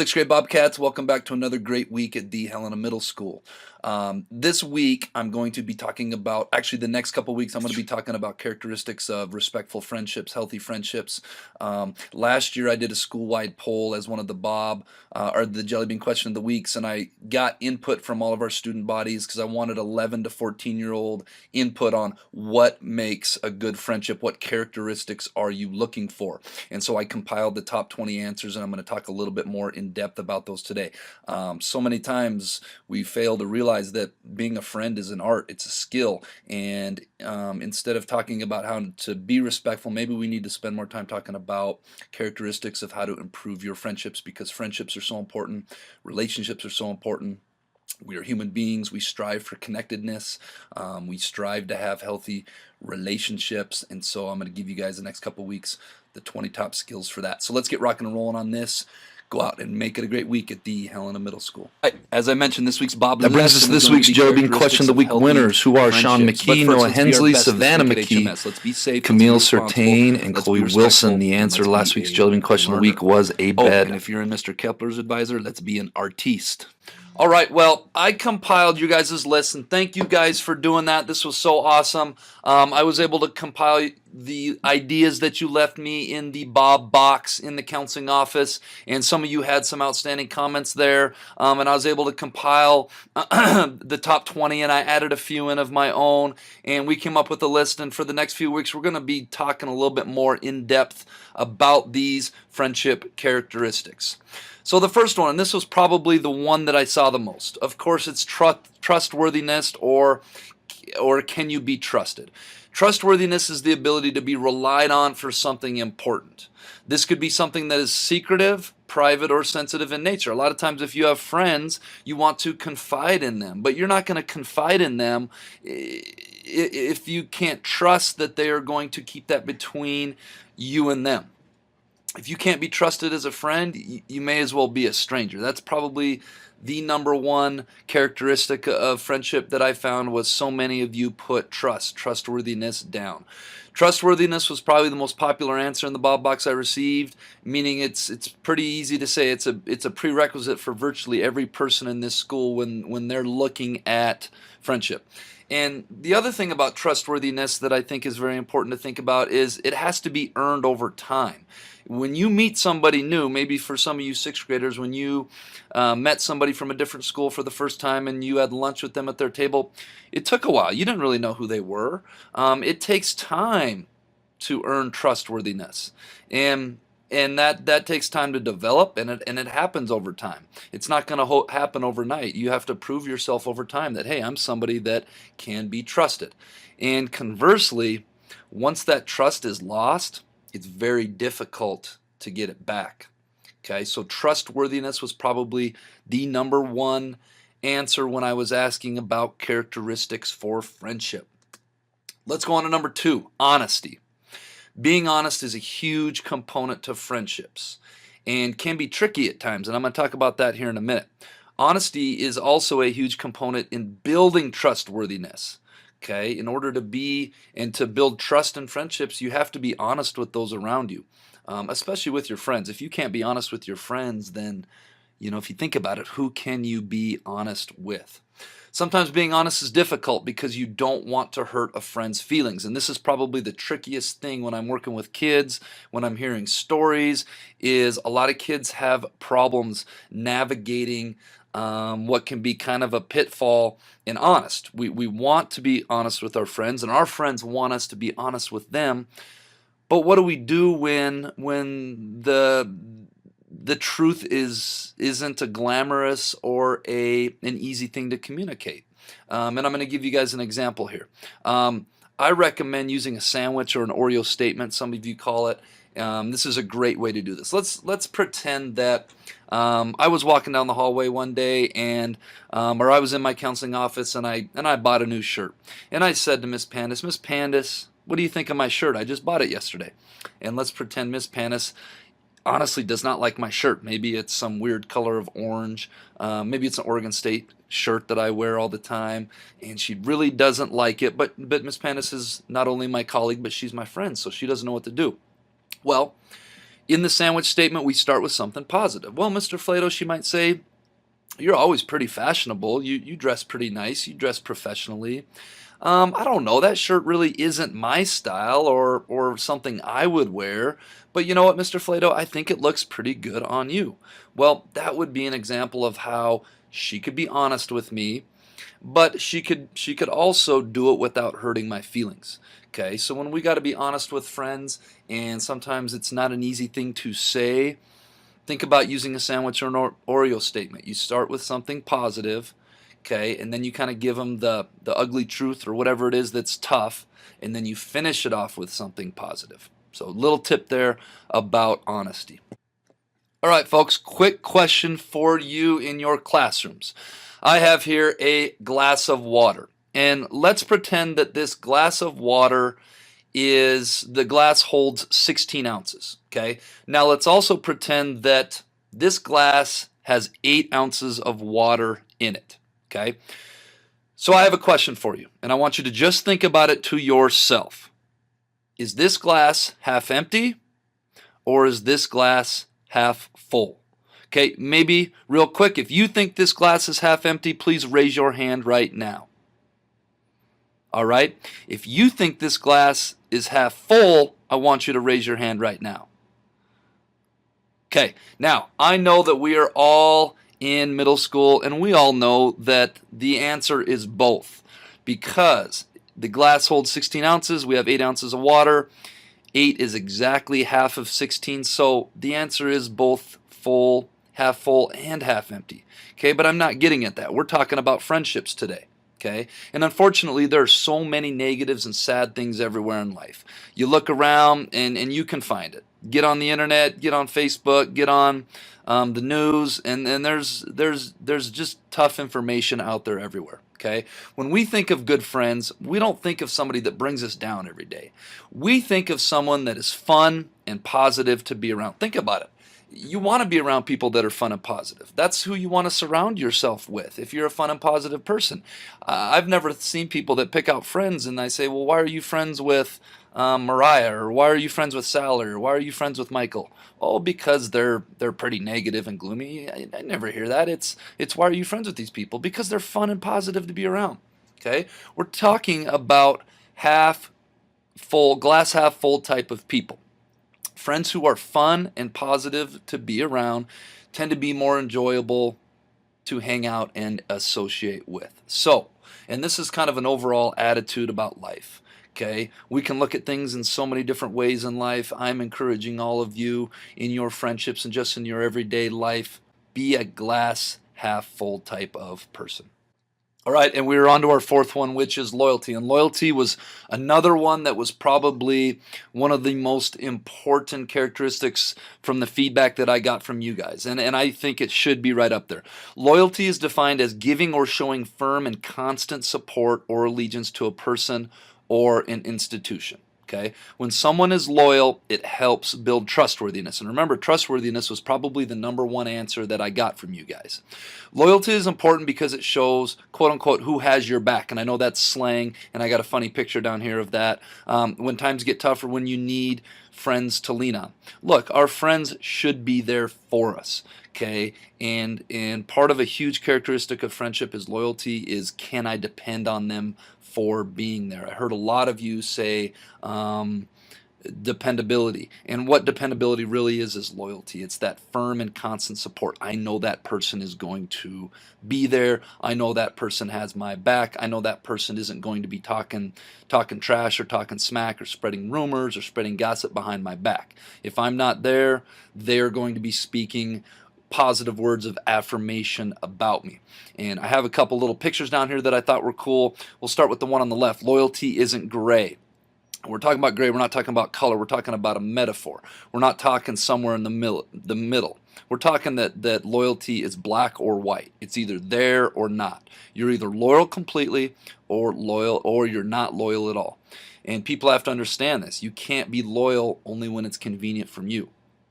sixth grade Bobcats. Welcome back to another great week at the Helena Middle School. This week, I'm going to be talking about, actually the next couple weeks, I'm going to be talking about characteristics of respectful friendships, healthy friendships. Last year, I did a school-wide poll as one of the or the Jelly Bean Question of the Weeks, and I got input from all of our student bodies because I wanted 11 to 14-year-old input on what makes a good friendship, what characteristics are you looking for. And so I compiled the top 20 answers, and I'm going to talk a little bit more in depth about those today. So many times we fail to realize that being a friend is an art, it's a skill, and instead of talking about how to be respectful, maybe we need to spend more time talking about characteristics of how to improve your friendships, because friendships are so important, relationships are so important. We are human beings. We strive for connectedness. We strive to have healthy relationships. And so I'm going to give you guys the next couple weeks the 20 top skills for that. So let's get rocking and rolling on this. Go out and make it a great week at the Helena Middle School. As I mentioned, this week's Bob. That brings us to this week's Jelly Bean Question of the Week winners, who are Sean McKee, Noah Hensley, Savannah McKee, Camille Sertain, and Chloe Wilson. The answer to last week's Jelly Bean Question of the Week was a bed. And if you're in Mr. Kepler's advisor, let's be an artiste. All right, well, I compiled you guys' list, and thank you guys for doing that. This was so awesome. I was able to compile the ideas that you left me in the Bob box in the counseling office, and some of you had some outstanding comments there, and I was able to compile the top 20, and I added a few in of my own, and we came up with a list, and for the next few weeks, we're going to be talking a little bit more in depth about these friendship characteristics. So the first one, and this was probably the one that I saw the most. Of course, it's trustworthiness, or can you be trusted? Trustworthiness is the ability to be relied on for something important. This could be something that is secretive, private, or sensitive in nature. A lot of times if you have friends, you want to confide in them, but you're not going to confide in them if you can't trust that they are going to keep that between you and them. If you can't be trusted as a friend, you may as well be a stranger. That's probably the number one characteristic of friendship that I found, was so many of you put trustworthiness down. Trustworthiness was probably the most popular answer in the Bob box I received, meaning it's pretty easy to say it's a prerequisite for virtually every person in this school when they're looking at friendship. And the other thing about trustworthiness that I think is very important to think about is it has to be earned over time. When you meet somebody new, maybe for some of you sixth graders, when you met somebody from a different school for the first time and you had lunch with them at their table, it took a while. You didn't really know who they were. It takes time to earn trustworthiness. And that takes time to develop, and it happens over time. It's not going to happen overnight. You have to prove yourself over time that, hey, I'm somebody that can be trusted. And conversely, once that trust is lost, it's very difficult to get it back. Okay, so trustworthiness was probably the number one answer when I was asking about characteristics for friendship. Let's go on to number 2, honesty. Being honest is a huge component to friendships and can be tricky at times, and I'm going to talk about that here in a minute. Honesty is also a huge component in building trustworthiness. Okay, in order to be and to build trust in friendships, you have to be honest with those around you, especially with your friends. If you can't be honest with your friends, then, if you think about it, who can you be honest with? Sometimes being honest is difficult because you don't want to hurt a friend's feelings. And this is probably the trickiest thing when I'm working with kids, when I'm hearing stories, is a lot of kids have problems navigating what can be kind of a pitfall in honest. We want to be honest with our friends, and our friends want us to be honest with them. But what do we do when the truth isn't a glamorous or an easy thing to communicate? And I'm going to give you guys an example here. I recommend using a sandwich or an Oreo statement, some of you call it. This is a great way to do this. Let's pretend that I was walking down the hallway one day, or I was in my counseling office, and I bought a new shirt. And I said to Miss Pandis, what do you think of my shirt? I just bought it yesterday. And let's pretend Miss Pandis honestly does not like my shirt. Maybe it's some weird color of orange. Maybe it's an Oregon State shirt that I wear all the time, and she really doesn't like it. But Miss Pandis is not only my colleague, but she's my friend, so she doesn't know what to do. Well, In the sandwich statement, we start with something positive. Well, Mr. Flato, she might say, you're always pretty fashionable. You dress pretty nice. You dress professionally. I don't know, that shirt really isn't my style or something I would wear, but you know what, Mr. Flato, I think it looks pretty good on you. Well, that would be an example of how she could be honest with me, but she could also do it without hurting my feelings. Okay, so when we got to be honest with friends, and sometimes it's not an easy thing to say, think about using a sandwich or an Oreo statement. You start with something positive, okay, and then you kind of give them the ugly truth or whatever it is that's tough, and then you finish it off with something positive. So a little tip there about honesty. All right, folks, quick question for you in your classrooms. I have here a glass of water, and let's pretend that this glass of water the glass holds 16 ounces, okay? Now let's also pretend that this glass has 8 ounces of water in it, okay? So I have a question for you, and I want you to just think about it to yourself. Is this glass half empty, or is this glass half full? Okay, maybe real quick, if you think this glass is half empty, please raise your hand right now. All right, if you think this glass is half full, I want you to raise your hand right now. Okay, now I know that we are all in middle school, and we all know that the answer is both, because the glass holds 16 ounces, we have 8 ounces of water. 8 is exactly half of 16, so the answer is both full, half full, and half empty. Okay, but I'm not getting at that. We're talking about friendships today. Okay, and unfortunately, there are so many negatives and sad things everywhere in life. You look around, and you can find it. Get on the internet, get on Facebook, get on the news, and there's just tough information out there everywhere. Okay, when we think of good friends, we don't think of somebody that brings us down every day. We think of someone that is fun and positive to be around. Think about it. You want to be around people that are fun and positive. That's who you want to surround yourself with if you're a fun and positive person. I've never seen people that pick out friends and I say, well, why are you friends with Mariah, or why are you friends with Sally, or why are you friends with Michael? Oh, because they're pretty negative and gloomy. I never hear that. It's why are you friends with these people? Because they're fun and positive to be around. Okay, we're talking about half full, glass half full type of people. Friends who are fun and positive to be around tend to be more enjoyable to hang out and associate with. So, and this is kind of an overall attitude about life. Okay, we can look at things in so many different ways in life. I'm encouraging all of you in your friendships and just in your everyday life, be a glass half full type of person. All right, and we're on to our fourth one, which is loyalty. And loyalty was another one that was probably one of the most important characteristics from the feedback that I got from you guys. And I think it should be right up there. Loyalty is defined as giving or showing firm and constant support or allegiance to a person or an institution. Okay? When someone is loyal, it helps build trustworthiness. And remember, trustworthiness was probably the number one answer that I got from you guys. Loyalty is important because it shows, quote unquote, who has your back. And I know that's slang, and I got a funny picture down here of that. When times get tougher, when you need friends to lean on. Look, our friends should be there for us. Okay, and part of a huge characteristic of friendship is loyalty is, can I depend on them for being there? I heard a lot of you say dependability, and what dependability really is loyalty. It's that firm and constant support. I know that person is going to be there. I know that person has my back. I know that person isn't going to be talking trash or talking smack or spreading rumors or spreading gossip behind my back. If I'm not there, they're going to be speaking positive words of affirmation about me. And I have a couple little pictures down here that I thought were cool. We'll start with the one on the left. Loyalty isn't gray. We're talking about gray. We're not talking about color. We're talking about a metaphor. We're not talking somewhere in the middle. We're talking that loyalty is black or white. It's either there or not. You're either loyal completely or you're not loyal at all. And people have to understand this. You can't be loyal only when it's convenient from you.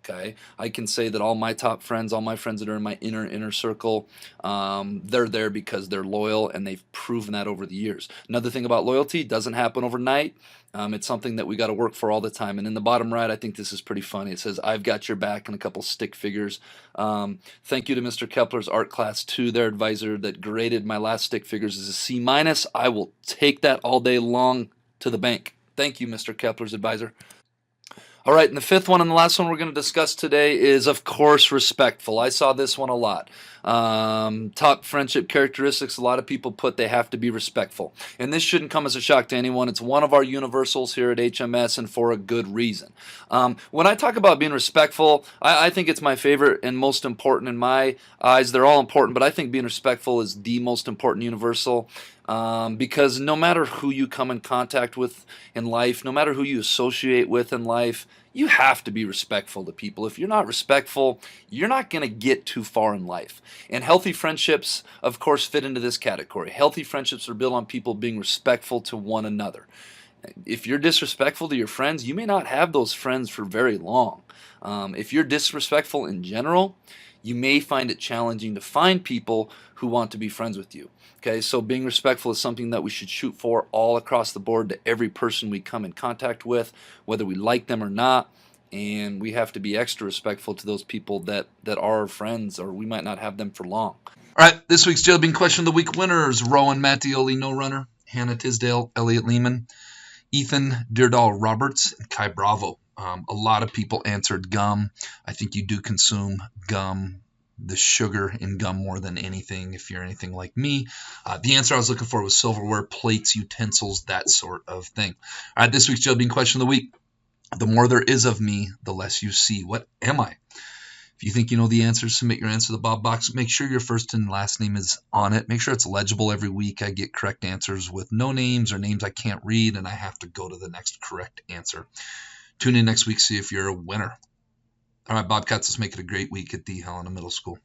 Okay, I can say that all my top friends, all my friends that are in my inner circle, they're there because they're loyal, and they've proven that over the years. Another thing about loyalty, doesn't happen overnight. It's something that we got to work for all the time. And in the bottom right, I think this is pretty funny. It says, "I've got your back," and a couple stick figures. Thank you to Mr. Kepler's art class 2, their advisor, that graded my last stick figures as a C-. I will take that all day long to the bank. Thank you, Mr. Kepler's advisor. All right, and the fifth one and the last one we're going to discuss today is, of course, respectful. I saw this one a lot. Top friendship characteristics, a lot of people put they have to be respectful. And this shouldn't come as a shock to anyone. It's one of our universals here at HMS, and for a good reason. When I talk about being respectful, I think it's my favorite and most important in my eyes. They're all important, but I think being respectful is the most important universal. Because no matter who you come in contact with in life, no matter who you associate with in life, you have to be respectful to people. If you're not respectful, you're not going to get too far in life. And healthy friendships, of course, fit into this category. Healthy friendships are built on people being respectful to one another. If you're disrespectful to your friends, you may not have those friends for very long. If you're disrespectful in general, you may find it challenging to find people who want to be friends with you. Okay, so being respectful is something that we should shoot for all across the board to every person we come in contact with, whether we like them or not. And we have to be extra respectful to those people that are our friends, or we might not have them for long. All right, this week's Jailbait Question of the Week winners: Rowan Mattioli, No Runner; Hannah Tisdale, Elliot Lehman; Ethan Deardall Roberts, and Kai Bravo. A lot of people answered gum. I think you do consume gum, the sugar in gum, more than anything, if you're anything like me. The answer I was looking for was silverware, plates, utensils, that sort of thing. All right, this week's Jailbait Question of the Week: the more there is of me, the less you see. What am I? If you think you know the answer, submit your answer to the Bob box. Make sure your first and last name is on it. Make sure it's legible. Every week I get correct answers with no names or names I can't read, and I have to go to the next correct answer. Tune in next week, see if you're a winner. All right, Bobcats, let's make it a great week at the Helena Middle School.